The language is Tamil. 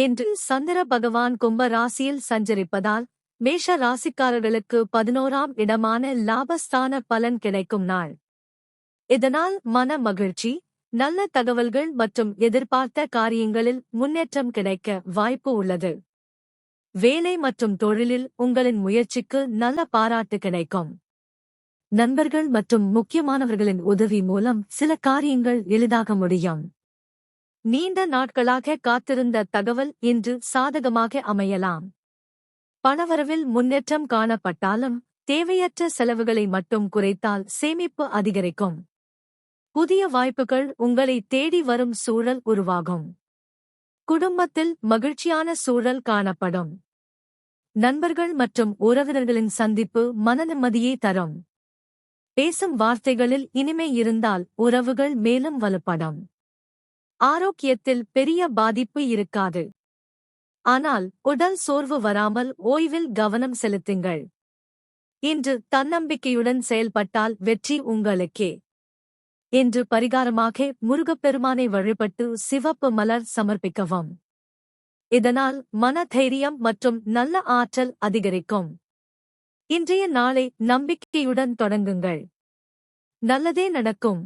இன்று சந்திர பகவான் கும்ப ராசியில் சஞ்சரிப்பதால் மேஷ ராசிக்காரர்களுக்கு 11ஆம் இடமான லாபஸ்தான பலன் கிடைக்கும் நாள். இதனால் மன மகிழ்ச்சி, நல்ல தகவல்கள் மற்றும் எதிர்பார்த்த காரியங்களில் முன்னேற்றம் கிடைக்க வாய்ப்பு உள்ளது. வேலை மற்றும் தொழிலில் உங்களின் முயற்சிக்கு நல்ல பாராட்டு கிடைக்கும். நண்பர்கள் மற்றும் முக்கியமானவர்களின் உதவி மூலம் சில காரியங்கள் எளிதாக முடியும். நீண்ட நாட்களாக காத்திருந்த தகவல் இன்று சாதகமாக அமையலாம். பணவரவில் முன்னேற்றம் காணப்பட்டாலும் தேவையற்ற செலவுகளை மட்டும் குறைத்தால் சேமிப்பு அதிகரிக்கும். புதிய வாய்ப்புகள் உங்களை தேடி வரும் சூழல் உருவாகும். குடும்பத்தில் மகிழ்ச்சியான சூழல் காணப்படும். நண்பர்கள் மற்றும் உறவினர்களின் சந்திப்பு மனநிம்மதியை தரும். பேசும் வார்த்தைகளில் இனிமை இருந்தால் உறவுகள் மேலும் வலுப்படும். ஆரோக்கியத்தில் பெரிய பாதிப்பு இருக்காது. ஆனால் உடல் சோர்வு வராமல் ஓய்வில் கவனம் செலுத்துங்கள். இன்று தன்னம்பிக்கையுடன் செயல்பட்டால் வெற்றி உங்களுக்கே. இன்று பரிகாரமாக முருகப்பெருமானை வழிபட்டு சிவப்பு மலர் சமர்ப்பிக்கவும். இதனால் மன தைரியம் மற்றும் நல்ல ஆற்றல் அதிகரிக்கும். இன்றைய நாளை நம்பிக்கையுடன் தொடங்குங்கள். நல்லதே நடக்கும்.